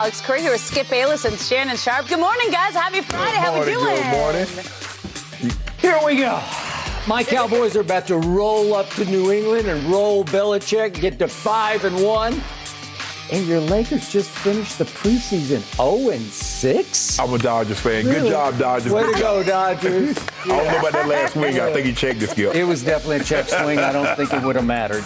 Alex Curry here with Skip Bayless and Shannon Sharp. Good morning, guys. Happy Friday. How we doing? Good morning. Here we go. My Cowboys are about to roll up to New England and roll Belichick, get to 5-1. And your Lakers just finished the preseason 0-6. I'm a Dodgers fan. Really? Good job, Dodgers. Way to go, Dodgers. I don't know about that last swing. I think he checked the skill. It was definitely a check swing. I don't think it would have mattered.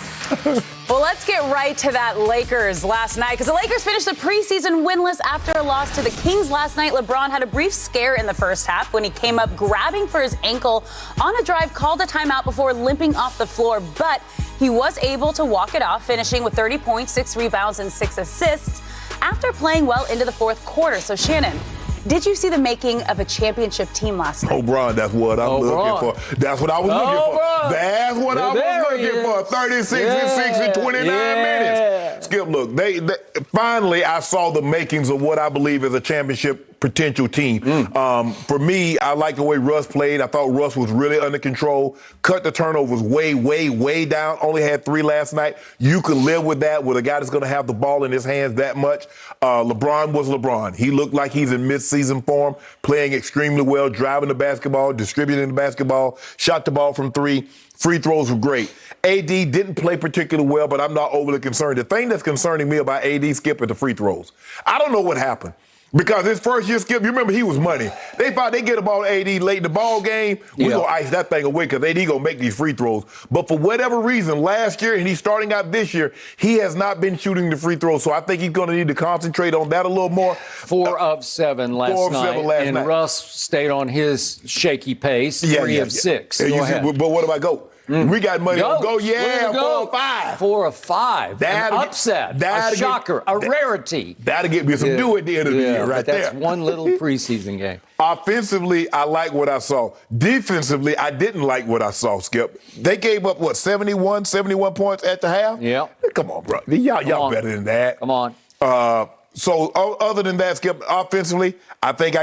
Well, let's get right to that Lakers last night, because the Lakers finished the preseason winless after a loss to the Kings last night. LeBron had a brief scare in the first half when he came up grabbing for his ankle on a drive, called a timeout before limping off the floor, but he was able to walk it off, finishing with 30 points, 6 rebounds, and 6 assists after playing well into the fourth quarter. So, Shannon, did you see the making of a championship team last night? O'Brien, that's what I'm looking for. That's what I was looking for. That's what I was looking for. 36 and 6 in 29 minutes. Skip, look, they finally I saw the makings of what I believe is a championship potential team. For me, I like the way Russ played. I thought Russ was really under control. Cut the turnovers way down. Only had 3 last night. You can live with that with a guy that's going to have the ball in his hands that much. LeBron was LeBron. He looked like he's in mid-season form, playing extremely well, driving the basketball, distributing the basketball, shot the ball from 3. Free throws were great. AD didn't play particularly well, but I'm not overly concerned. The thing that's concerning me about AD, Skip, is the free throws. I don't know what happened. Because his first year, Skip, you remember he was money. They thought they get a ball AD late in the ball game. We're going to ice that thing away because AD going to make these free throws. But for whatever reason, last year, and he's starting out this year, he has not been shooting the free throws. So I think he's going to need to concentrate on that a little more. 4 of 7 last night. And Russ stayed on his shaky pace, 3 of 6. Go ahead. But what about GOAT? We got money on GOAT. Yeah, 4 of 5. 4 of 5. An upset. A shocker. A rarity. That'll get me some due at the end of the year right there. That's one little preseason game. Offensively, I like what I saw. Defensively, I didn't like what I saw, Skip. They gave up, 71 points at the half? Yeah. Come on, bro. Y'all better than that. Come on. So other than that, Skip, offensively, I think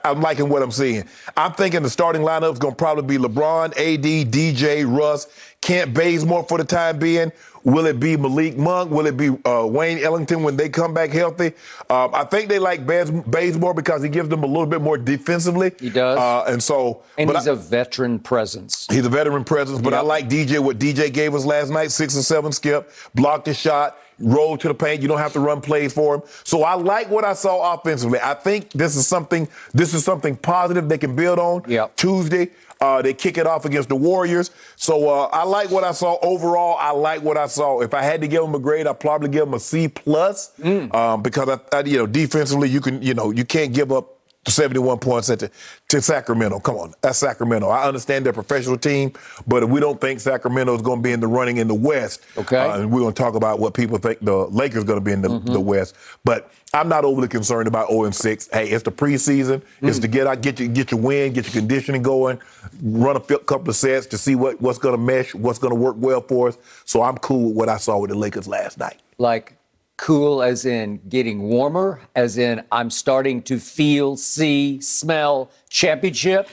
I'm liking what I'm seeing. I'm thinking the starting lineup is going to probably be LeBron, AD, DJ, Russ, Kent Bazemore for the time being. Will it be Malik Monk? Will it be Wayne Ellington when they come back healthy? I think they like Bazemore because he gives them a little bit more defensively. He does. And he's a veteran presence. He's a veteran presence, but I like DJ, what DJ gave us last night, 6 and 7, Skip, blocked the shot, rolled to the paint. You don't have to run plays for him. So I like what I saw offensively. I think this is something positive they can build on. Tuesday, they kick it off against the Warriors. So I like what I saw. Overall, I like what I saw. If I had to give them a grade, I'd probably give them a C+, because defensively, you can't give up 71 points to Sacramento. Come on, that's Sacramento. I understand they're a professional team, but we don't think Sacramento is going to be in the running in the West. Okay. And we're going to talk about what people think the Lakers are going to be in the West. But I'm not overly concerned about 0-6. Hey, it's the preseason. It's to get out, get your win, get your conditioning going, run a couple of sets to see what's going to mesh, what's going to work well for us. So I'm cool with what I saw with the Lakers last night. Like cool as in getting warmer, as in I'm starting to feel, see, smell championship?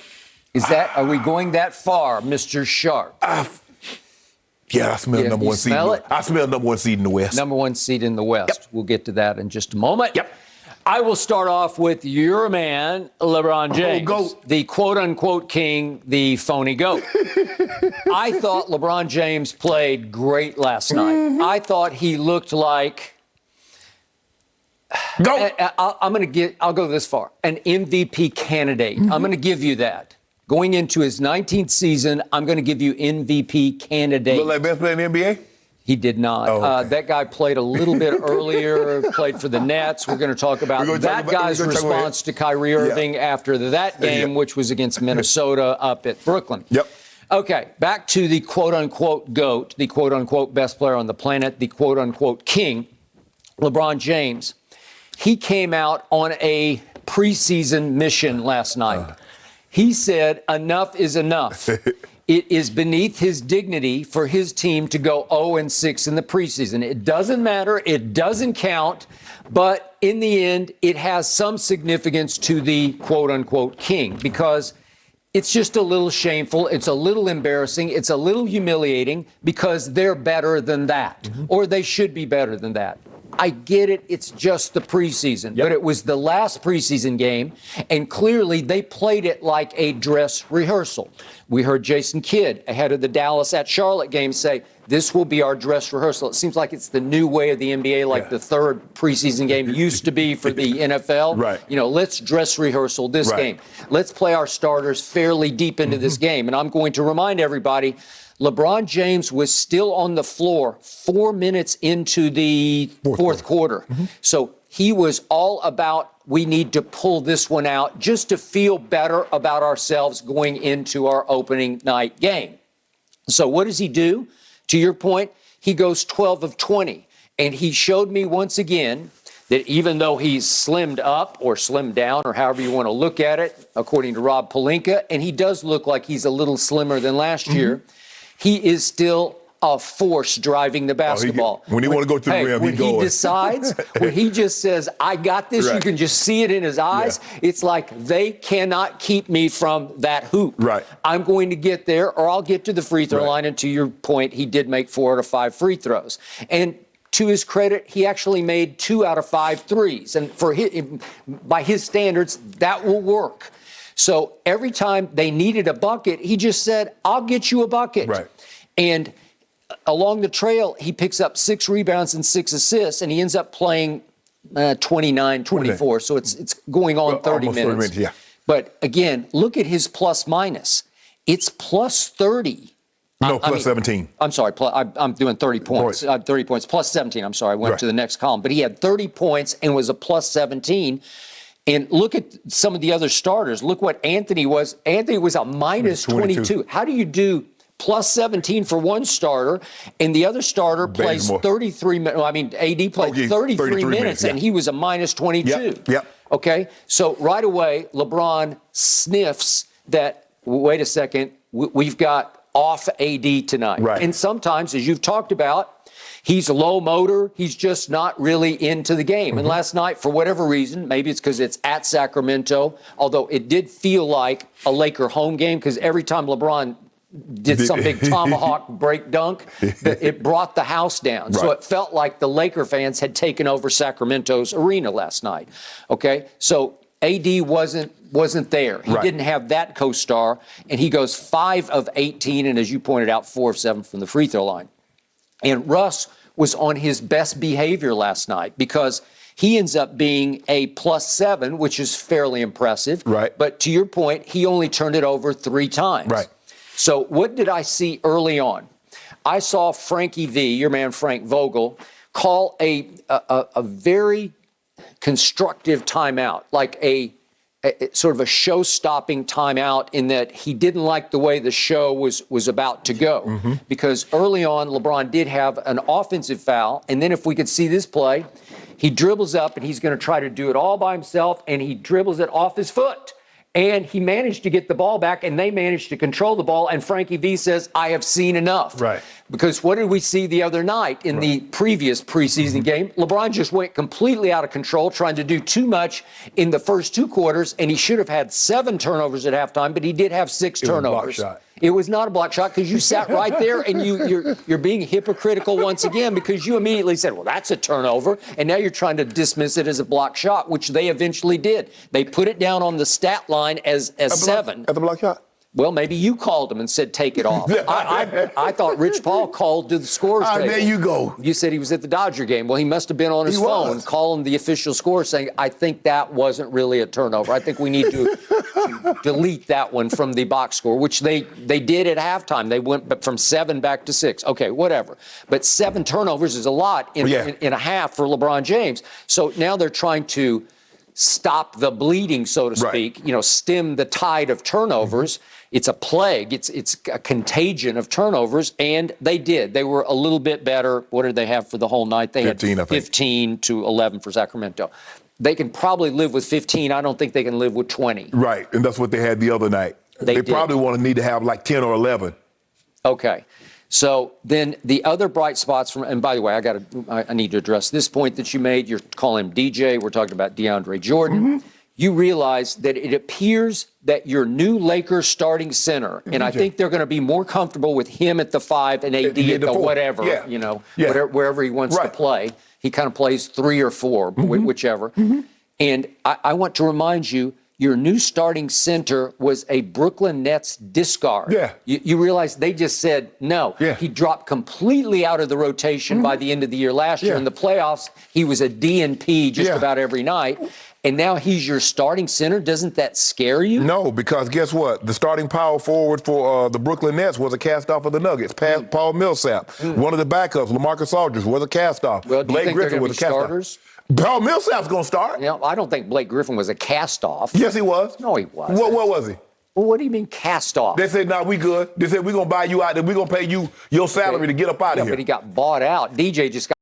Are we going that far, Mr. Sharp? Yeah, I smell number one seed. I smell number one seed in the West. Number 1 seed in the West. Yep. We'll get to that in just a moment. Yep. I will start off with your man, LeBron James, GOAT. the quote-unquote king, the phony GOAT. I thought LeBron James played great last night. I thought he looked like... I'll go this far. An MVP candidate. I'm going to give you that. Going into his 19th season, I'm going to give you MVP candidate. Look like best player in the NBA? He did not. Okay. That guy played a little bit earlier, played for the Nets. We're going to talk about that guy's response to Kyrie Irving after that game, which was against Minnesota up at Brooklyn. Yep. Okay, back to the quote-unquote GOAT, the quote-unquote best player on the planet, the quote-unquote king, LeBron James. He came out on a preseason mission last night. He said, enough is enough. It is beneath his dignity for his team to go 0-6 in the preseason. It doesn't matter. It doesn't count. But in the end, it has some significance to the quote-unquote king because it's just a little shameful. It's a little embarrassing. It's a little humiliating because they're better than that, or they should be better than that. I get it. It's just the preseason, but it was the last preseason game, and clearly they played it like a dress rehearsal. We heard Jason Kidd ahead of the Dallas at Charlotte game say, this will be our dress rehearsal. It seems like it's the new way of the NBA, like the third preseason game used to be for the NFL. Right. You know, let's dress rehearsal this game. Let's play our starters fairly deep into this game. And I'm going to remind everybody, LeBron James was still on the floor 4 minutes into the fourth quarter. So he was all about, we need to pull this one out just to feel better about ourselves going into our opening night game. So what does he do? To your point, he goes 12 of 20. And he showed me once again that even though he's slimmed up or slimmed down or however you want to look at it, according to Rob Pelinka, and he does look like he's a little slimmer than last year, he is still a force driving the basketball. When he want to go to the rim, when he decides, when he just says, I got this, you can just see it in his eyes. It's like they cannot keep me from that hoop. I'm going to get there or I'll get to the free throw line. And to your point, he did make 4 out of 5 free throws. And to his credit, he actually made 2 out of 5 threes. And for by his standards, that will work. So every time they needed a bucket, he just said, I'll get you a bucket. And along the trail, he picks up 6 rebounds and 6 assists, and he ends up playing 29, 24. So it's going on 30 minutes. But again, look at his plus minus. It's plus 30. No, plus 17. I'm sorry, I'm doing 30 points. 30 points, plus 17. I'm sorry, I went to the next column. But he had 30 points and was a plus 17. And look at some of the other starters. Look what Anthony was. Anthony was a minus 22. How do you do plus 17 for one starter, and the other starter plays 33 minutes? Well, I mean, AD played 33 minutes, and he was a minus 22. Okay, so right away, LeBron sniffs that, wait a second, we've got off AD tonight. And sometimes, as you've talked about, he's a low motor. He's just not really into the game. And last night, for whatever reason, maybe it's because it's at Sacramento, although it did feel like a Laker home game because every time LeBron did some big tomahawk break dunk, it brought the house down. So it felt like the Laker fans had taken over Sacramento's arena last night. Okay, so AD wasn't there. He didn't have that co-star, and he goes 5 of 18, and as you pointed out, 4 of 7 from the free throw line. And Russ was on his best behavior last night because he ends up being a plus 7, which is fairly impressive. But to your point, he only turned it over 3 times. So what did I see early on? I saw Frankie V, your man Frank Vogel, call a very constructive timeout, like a sort of a show-stopping timeout, in that he didn't like the way the show was about to go. Because early on, LeBron did have an offensive foul, and then if we could see this play, he dribbles up, and he's going to try to do it all by himself, and he dribbles it off his foot. And he managed to get the ball back, and they managed to control the ball, and Frankie V says, I have seen enough. Because what did we see the other night in the previous preseason game? LeBron just went completely out of control, trying to do too much in the first 2 quarters, and he should have had 7 turnovers at halftime, but he did have 6 turnovers. It was not a block shot because you sat right there, and you're being hypocritical once again because you immediately said, well, that's a turnover, and now you're trying to dismiss it as a block shot, which they eventually did. They put it down on the stat line as 7. At the block shot? Well, maybe you called him and said, take it off. I thought Rich Paul called to the scores table. There you go. You said he was at the Dodger game. Well, he must have been on his phone calling the official score saying, I think that wasn't really a turnover. I think we need to delete that one from the box score, which they did at halftime. They went from 7 back to 6. Okay, whatever. But 7 turnovers is a lot in a half for LeBron James. So now they're trying to stop the bleeding, so to speak, stem the tide of turnovers. It's a plague. It's a contagion of turnovers, and they did. They were a little bit better. What did they have for the whole night? They 15, had 15 to 11 for Sacramento. They can probably live with 15. I don't think they can live with 20. And that's what they had the other night. They probably need to have like 10 or 11. Okay. So then the other bright spots and by the way, I need to address this point that you made. You're calling him DJ. We're talking about DeAndre Jordan. You realize that it appears that your new Lakers starting center, and I think they're going to be more comfortable with him at the 5 and AD at the whatever, wherever he wants to play. He kind of plays 3 or 4, whichever. And I want to remind you, your new starting center was a Brooklyn Nets discard. Yeah. You realize they just said no. Yeah. He dropped completely out of the rotation by the end of the year last year. In the playoffs, he was a DNP just about every night. And now he's your starting center. Doesn't that scare you? No, because guess what? The starting power forward for the Brooklyn Nets was a cast-off of the Nuggets. Paul Millsap. One of the backups, LaMarcus Aldridge, was a cast-off. Well, do you Blake think Griffin they're was going a to be starters? Paul Millsap's going to start. You know, I don't think Blake Griffin was a cast-off. Yes, he was. No, he wasn't. What was he? Well, what do you mean cast-off? They said, nah, we good. They said, we're going to buy you out there. We're going to pay you your salary to get up out of here. But he got bought out. DJ just got